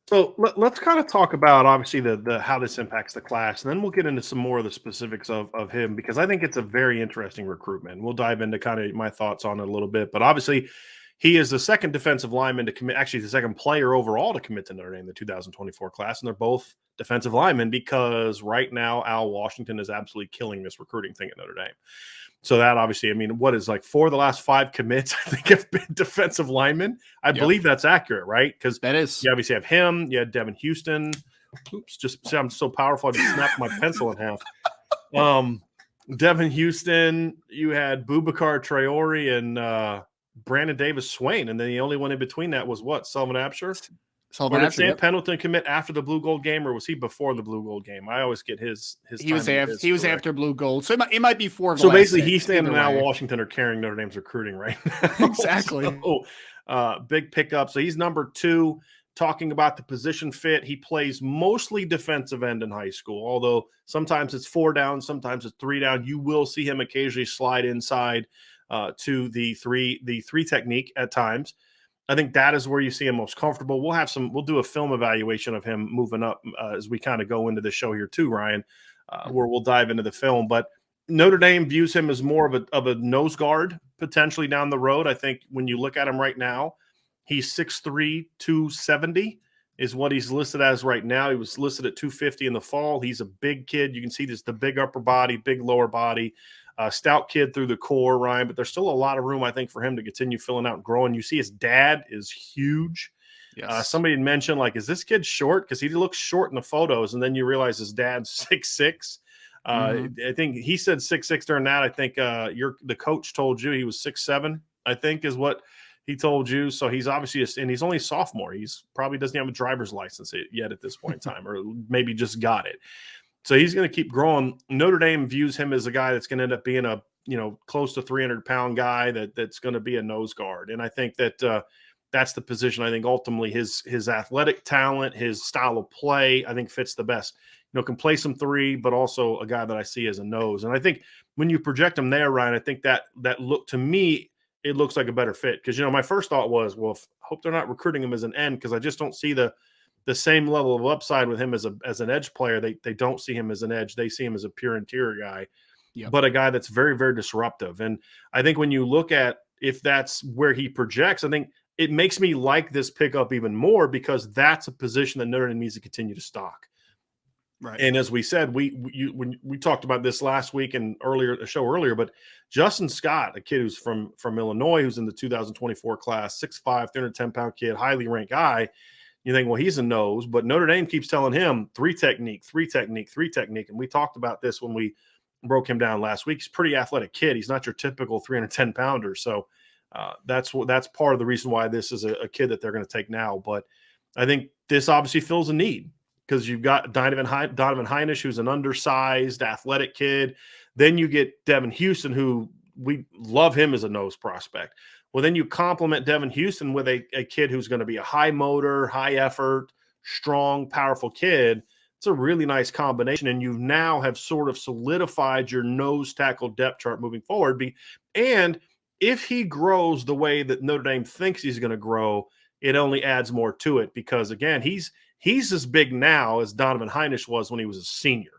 So let's kind of talk about obviously the how this impacts the class, and then we'll get into some more of the specifics of him because I think it's a very interesting recruitment. We'll dive into kind of my thoughts on it a little bit, but obviously he is the second defensive lineman to commit, actually the second player overall to commit to Notre Dame, the 2024 class, and they're both defensive linemen because right now Al Washington is absolutely killing this recruiting thing at Notre Dame. So that obviously, I mean, what is like 4 of the last 5 commits, I think, have been defensive linemen. I Yep. believe that's accurate, right? Because That is. you obviously have him. You had Devin Houston. Oops, just I'm so powerful. I just snapped my pencil in half. Devin Houston. You had Boubacar Traore and Brandon Davis Swain, and then the only one in between that was what? Sullivan Absher. Or did Sam Pendleton commit after the Blue Gold game, or was he before the Blue Gold game? I always get his. He was after. He was after Blue Gold, so it might be 4 of the So last basically, 6, he's standing now. Washington are carrying Notre Dame's recruiting right now. Exactly. So, big pickup. So he's number 2. Talking about the position fit, he plays mostly defensive end in high school. Although sometimes it's 4 down, sometimes it's 3 down. You will see him occasionally slide inside to the three technique at times. I think that is where you see him most comfortable. We'll do a film evaluation of him moving up as we kind of go into the show here too, Ryan, where we'll dive into the film. But Notre Dame views him as more of a nose guard potentially down the road. I think when you look at him right now, he's 6'3", 270 is what he's listed as right now. He was listed at 250 in the fall. He's a big kid. You can see this, the big upper body, big lower body. Stout kid through the core, Ryan, but there's still a lot of room, I think, for him to continue filling out and growing. You see his dad is huge. Yes. Somebody had mentioned, like, is this kid short? Because he looks short in the photos, and then you realize his dad's 6'6". I think he said 6'6" during that. I think the coach told you he was 6'7", I think is what he told you. So he's obviously and he's only a sophomore. He's probably doesn't have a driver's license yet at this point in time, or maybe just got it. So he's going to keep growing. Notre Dame views him as a guy that's going to end up being a close to 300-pound guy that's going to be a nose guard. And I think that that's the position. I think ultimately his athletic talent, his style of play, I think fits the best. Can play some 3, but also a guy that I see as a nose. And I think when you project him there, Ryan, I think that look to me, it looks like a better fit because my first thought was, well, hope they're not recruiting him as an end because I just don't see the same level of upside with him as an edge player. They don't see him as an edge. They see him as a pure interior guy, but a guy that's very, very disruptive. And I think when you look at if that's where he projects, I think it makes me like this pickup even more because that's a position that Notre Dame needs to continue to stock. Right. And as we said, when we talked about this last week and earlier, but Justin Scott, a kid who's from Illinois, who's in the 2024 class, 6'5", 310-pound kid, highly ranked guy. You think, well, he's a nose, but Notre Dame keeps telling him 3 technique. And we talked about this when we broke him down last week. He's a pretty athletic kid. He's not your typical 310-pounder. So that's part of the reason why this is a kid that they're going to take now. But I think this obviously fills a need because you've got Donovan Heinisch, who's an undersized athletic kid. Then you get Devin Houston, who we love him as a nose prospect. Well, then you complement Devin Houston with a kid who's going to be a high motor, high effort, strong, powerful kid. It's a really nice combination, and you now have sort of solidified your nose tackle depth chart moving forward. And if he grows the way that Notre Dame thinks he's going to grow, it only adds more to it because, again, he's as big now as Donovan Heinisch was when he was a senior.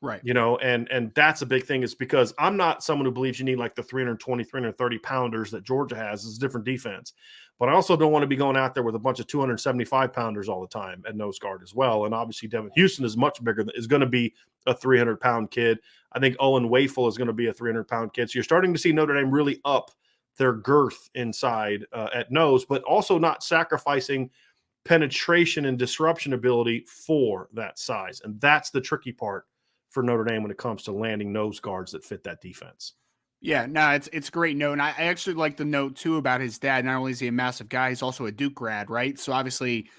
Right. And that's a big thing is because I'm not someone who believes you need like the 320, 330 pounders that Georgia has. It's a different defense. But I also don't want to be going out there with a bunch of 275 pounders all the time at nose guard as well. And obviously Devin Houston is much bigger, is going to be a 300-pound kid. I think Owen Wafle is going to be a 300-pound kid. So you're starting to see Notre Dame really up their girth inside at nose, but also not sacrificing penetration and disruption ability for that size. And that's the tricky part for Notre Dame when it comes to landing nose guards that fit that defense. Yeah, no, it's a great note. And I actually like the note too about his dad. Not only is he a massive guy, he's also a Duke grad, right? So obviously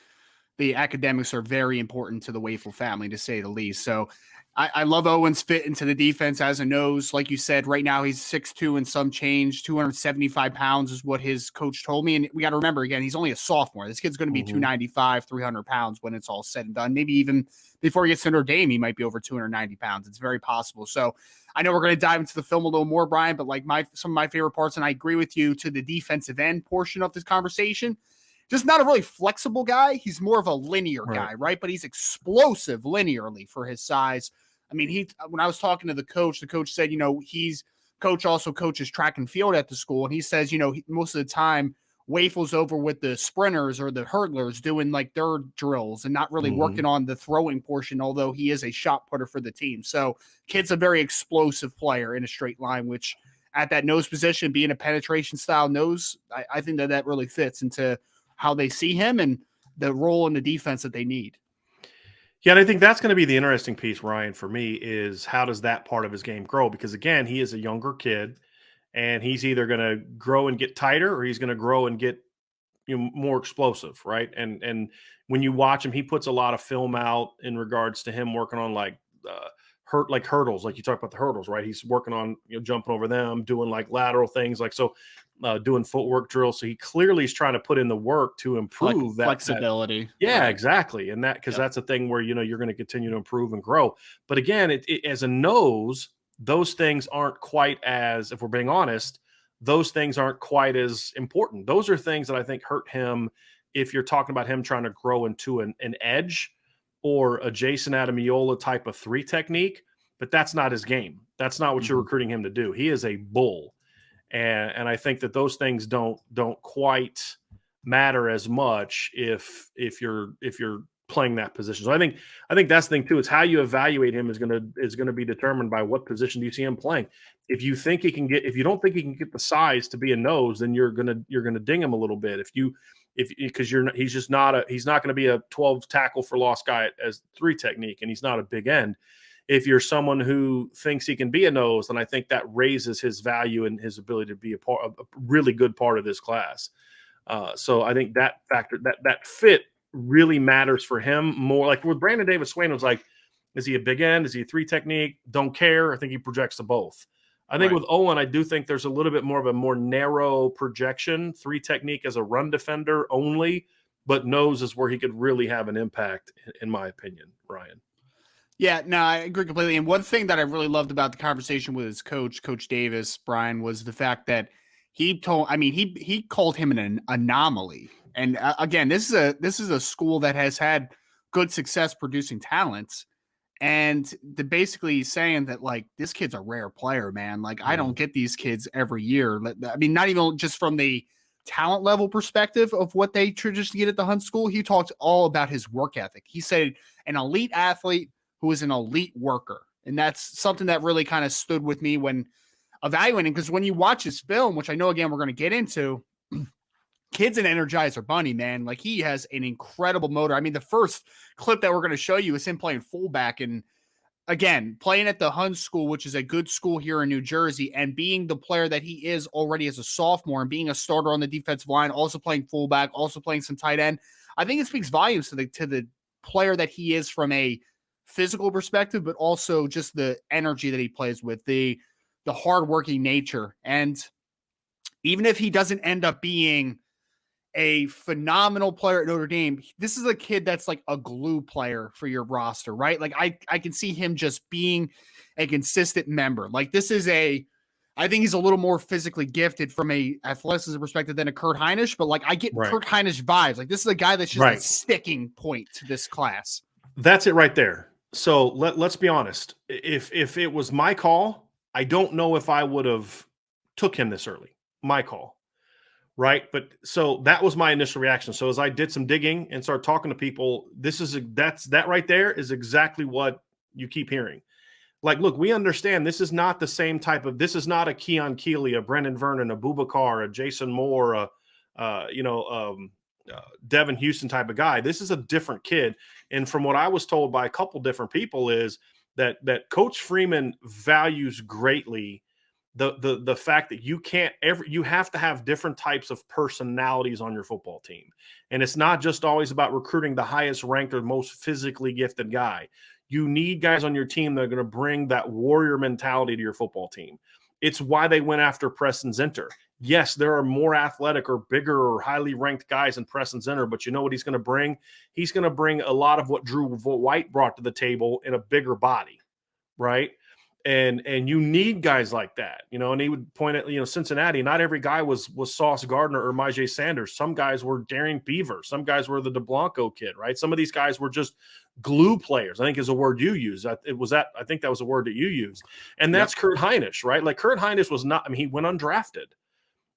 the academics are very important to the Wafle family, to say the least. So I love Owen's fit into the defense as a nose. Like you said, right now he's 6'2" and some change, 275 pounds is what his coach told me. And we got to remember, again, he's only a sophomore. This kid's going to be 295, 300 pounds when it's all said and done. Maybe even before he gets to Notre Dame, he might be over 290 pounds. It's very possible. So I know we're going to dive into the film a little more, Brian, but like some of my favorite parts, and I agree with you, to the defensive end portion of this conversation, just not a really flexible guy. He's more of a linear Right. guy, right? But he's explosive linearly for his size. I mean, when I was talking to the coach said, coach also coaches track and field at the school. And he says, most of the time Wafle's over with the sprinters or the hurdlers doing like their drills and not really working on the throwing portion, although he is a shot putter for the team. So kid's a very explosive player in a straight line, which at that nose position, being a penetration style nose, I think that really fits into how they see him and the role in the defense that they need. Yeah, and I think that's going to be the interesting piece, Ryan, for me, is how does that part of his game grow? Because again, he is a younger kid, and he's either going to grow and get tighter, or he's going to grow and get more explosive, right? And when you watch him, he puts a lot of film out in regards to him working on like hurdles, like you talk about the hurdles, right? He's working on jumping over them, doing like lateral things, like so. Doing footwork drills, so he clearly is trying to put in the work to improve like flexibility. Yeah, right. exactly. And because that's a thing where, you're going to continue to improve and grow. But again, as a nose, those things aren't quite as, if we're being honest, those things aren't quite as important. Those are things that I think hurt him if you're talking about him trying to grow into an edge or a Jason Adamiola type of 3 technique. But that's not his game. That's not what you're recruiting him to do. He is a bull. And I think that those things don't quite matter as much if you're playing that position. So I think that's the thing too. It's how you evaluate him is gonna be determined by what position do you see him playing. If you don't think he can get the size to be a nose, then you're gonna ding him a little bit. He's not gonna be a 12 tackle for loss guy as 3 technique, and he's not a big end. If you're someone who thinks he can be a nose, then I think that raises his value and his ability to be a really good part of this class. So I think that factor, that fit really matters for him more. Like with Brandon Davis Swain, was like, is he a big end? Is he a 3 technique? Don't care. I think he projects to both. I think with Owen, I do think there's a little bit more of a more narrow projection, 3 technique as a run defender only, but nose is where he could really have an impact, in my opinion, Ryan. Yeah, no, I agree completely. And one thing that I really loved about the conversation with his coach, Coach Davis, Brian, was the fact that he called him an anomaly. And again, this is a school that has had good success producing talents. And basically saying that, like, this kid's a rare player, man. Like, I don't get these kids every year. I mean, not even just from the talent level perspective of what they traditionally get at the Hunt School. He talked all about his work ethic. He said an elite athlete who is an elite worker. And that's something that really kind of stood with me when evaluating, because when you watch his film, which I know, again, we're going to get into, kid's an Energizer Bunny, man. Like, he has an incredible motor. I mean, the first clip that we're going to show you is him playing fullback, and again, playing at the Hunt School, which is a good school here in New Jersey, and being the player that he is already as a sophomore and being a starter on the defensive line, also playing fullback, also playing some tight end. I think it speaks volumes to the player that he is from a physical perspective, but also just the energy that he plays with, the hardworking nature. And even if he doesn't end up being a phenomenal player at Notre Dame, this is a kid that's like a glue player for your roster, right? Like, I can see him just being a consistent member. Like, I think he's a little more physically gifted from a athleticism perspective than a Kurt Heinisch, but like, I get Kurt Heinisch vibes. Like, this is a guy that's just a sticking point to this class. That's it right there. So let's be honest. If it was my call, I don't know if I would have took him this early. My call. Right. But so that was my initial reaction. So as I did some digging and started talking to people, that right there is exactly what you keep hearing. Like, look, we understand this is not the same this is not a Keon Keeley, a Brendan Vernon, a Bubakar, a Jason Moore, Devin Houston type of guy. This is a different kid. And from what I was told by a couple different people is that Coach Freeman values greatly the fact that you have to have different types of personalities on your football team. And it's not just always about recruiting the highest ranked or most physically gifted guy. You need guys on your team that are going to bring that warrior mentality to your football team. It's why they went after Preston Zinter. Yes, there are more athletic or bigger or highly ranked guys in Preston Zinter, but you know what he's going to bring? He's going to bring a lot of what Drew White brought to the table in a bigger body, right? And you need guys like that, and he would point at, Cincinnati. Not every guy was Sauce Gardner or Myjai Sanders. Some guys were Darian Beaver. Some guys were the DeBlanco kid, right? Some of these guys were just glue players, I think is a word you use. I think that was a word that you used. And that's Kurt Hinish, right? Like Kurt Hinish was not, he went undrafted,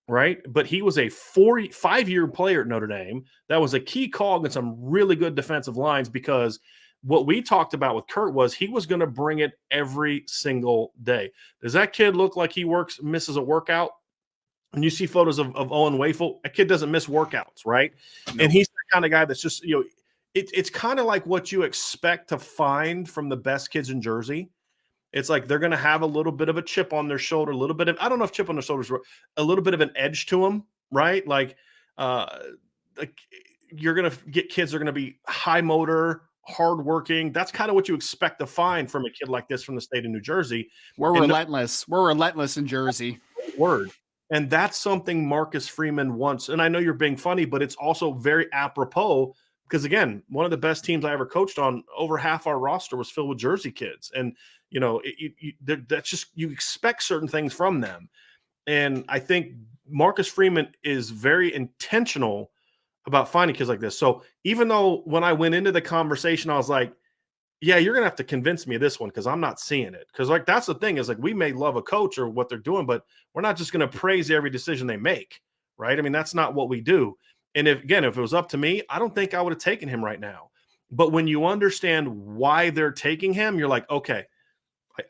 right? But he was a 5-year player at Notre Dame. That was a key cog in some really good defensive lines, because what we talked about with Kurt was he was going to bring it every single day. Does that kid look like he misses a workout? And you see photos of Owen Wafle, that kid doesn't miss workouts, right? No. And he's the kind of guy that's just, it's kind of like what you expect to find from the best kids in Jersey. It's like they're going to have a little bit of a chip on their shoulder, a little bit of, I don't know if chip on their shoulders, a little bit of an edge to them, right? Like you're going to get kids that are going to be high motor, hardworking. That's kind of what you expect to find from a kid like this from the state of New Jersey. We're relentless. We're relentless in Jersey. Word. And that's something Marcus Freeman wants. And I know you're being funny, but it's also very apropos because, again, one of the best teams I ever coached on, over half our roster was filled with Jersey kids. And, that's just, you expect certain things from them. And I think Marcus Freeman is very intentional about finding kids like this. So even though when I went into the conversation, I was like, yeah, you're going to have to convince me of this one because I'm not seeing it. Because like that's the thing is like we may love a coach or what they're doing, but we're not just going to praise every decision they make, right? I mean, that's not what we do. And if it was up to me, I don't think I would have taken him right now. But when you understand why they're taking him, you're like, okay,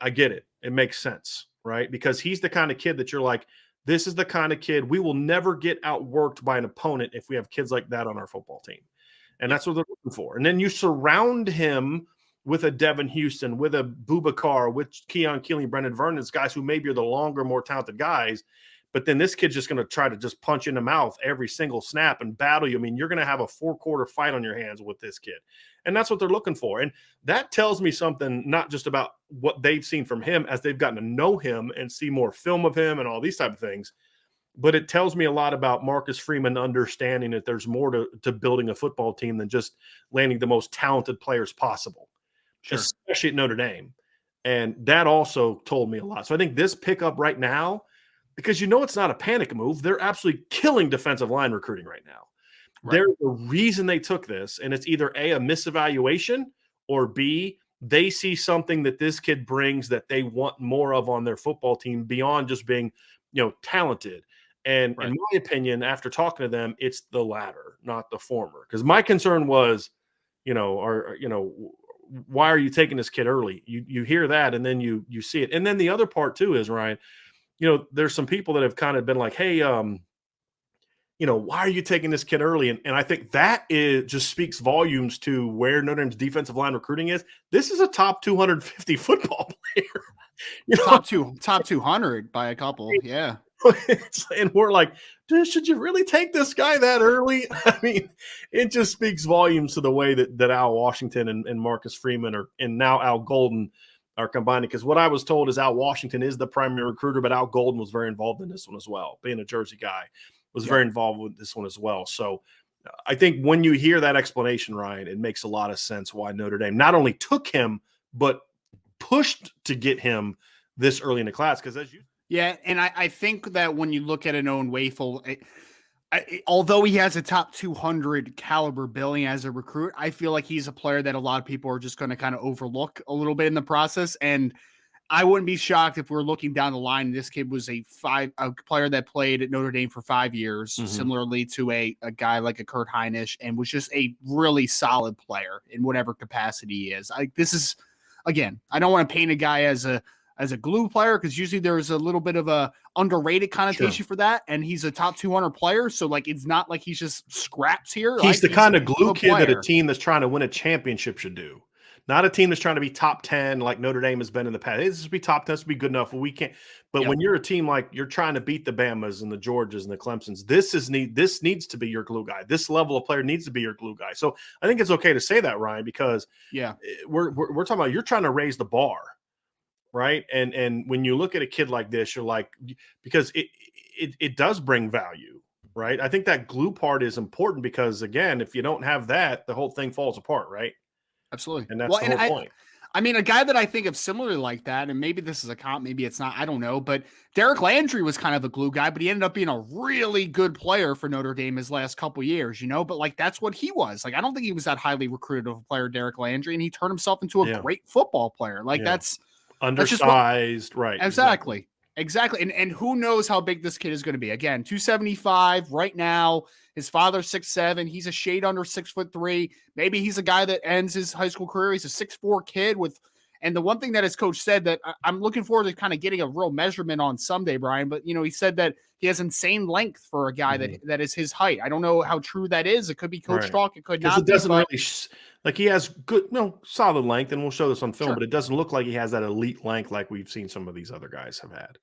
I get it. It makes sense, right? Because he's the kind of kid that you're like, this is the kind of kid we will never get outworked by an opponent if we have kids like that on our football team. And that's what they're looking for. And then you surround him with a Devin Houston, with a Boubacar, with Keon Keeley, Brendan Vernon, guys who maybe are the longer, more talented guys. But then this kid's just going to try to just punch you in the mouth every single snap and battle you. I mean, you're going to have a 4-quarter fight on your hands with this kid. And that's what they're looking for. And that tells me something, not just about what they've seen from him as they've gotten to know him and see more film of him and all these type of things, but it tells me a lot about Marcus Freeman understanding that there's more to building a football team than just landing the most talented players possible, especially at Notre Dame. And that also told me a lot. So I think this pickup right now, because it's not a panic move, they're absolutely killing defensive line recruiting right now. Right. There's a reason they took this, and it's either A, a misevaluation, or B, they see something that this kid brings that they want more of on their football team beyond just being, talented. And in my opinion, after talking to them, it's the latter, not the former. Because my concern was, why are you taking this kid early? You hear that, and then you see it. And then the other part too is, Ryan, there's some people that have kind of been like, hey, why are you taking this kid early? And I think that just speaks volumes to where Notre Dame's defensive line recruiting is. This is a top 250 football player. Top 200 by a couple. Yeah. And we're like, dude, should you really take this guy that early? I mean, it just speaks volumes to the way that Al Washington and Marcus Freeman and now Al Golden are combining. Because what I was told is Al Washington is the primary recruiter, but Al Golden was very involved in this one as well. Being a Jersey guy, was very involved with this one as well. So I think when you hear that explanation, Ryan, it makes a lot of sense why Notre Dame not only took him, but pushed to get him this early in the class. Because and I think that when you look at an Owen Wafle, although he has a top 200 caliber billing as a recruit, I feel like he's a player that a lot of people are just going to kind of overlook a little bit in the process. And I wouldn't be shocked if we're looking down the line. This kid was a player that played at Notre Dame for 5 years, similarly to a guy like a Kurt Hinish, and was just a really solid player in whatever capacity he is. This is, again, I don't want to paint a guy as a glue player, because usually there's a little bit of a underrated connotation for that. And he's a top 200 player. So like, it's not like he's just scraps here. He's the kind of glue kid that a team that's trying to win a championship should do. Not a team that's trying to be top 10 like Notre Dame has been in the past. This is be top 10, this would be good enough. We can't. But when you're a team like you're trying to beat the Bamas and the Georgias and the Clemsons, this needs to be your glue guy. This level of player needs to be your glue guy. So I think it's okay to say that, Ryan, because we're talking about you're trying to raise the bar, right? And when you look at a kid like this, you're like, because it does bring value, right? I think that glue part is important because, again, if you don't have that, the whole thing falls apart, right? Absolutely. And that's the whole point. I mean, a guy that I think of similarly like that, and maybe this is a comp, maybe it's not, I don't know, but Derek Landry was kind of a glue guy, but he ended up being a really good player for Notre Dame his last couple years, but like that's what he was. Like, I don't think he was that highly recruited of a player, Derek Landry, and he turned himself into a Yeah. great football player. Like Yeah. that's just what Undersized, right? exactly. Exactly. And who knows how big this kid is going to be. Again, 275 right now. His father's 6'7". He's a shade under 6'3". Maybe he's a guy that ends his high school career. He's a 6'4" kid and the one thing that his coach said that I'm looking forward to kind of getting a real measurement on someday, Brian, but he said that he has insane length for a guy that is his height. I don't know how true that is. It could be coach talk. It could not it doesn't be, really like he has good, solid length, and we'll show this on film, sure. but it doesn't look like he has that elite length like we've seen some of these other guys have had.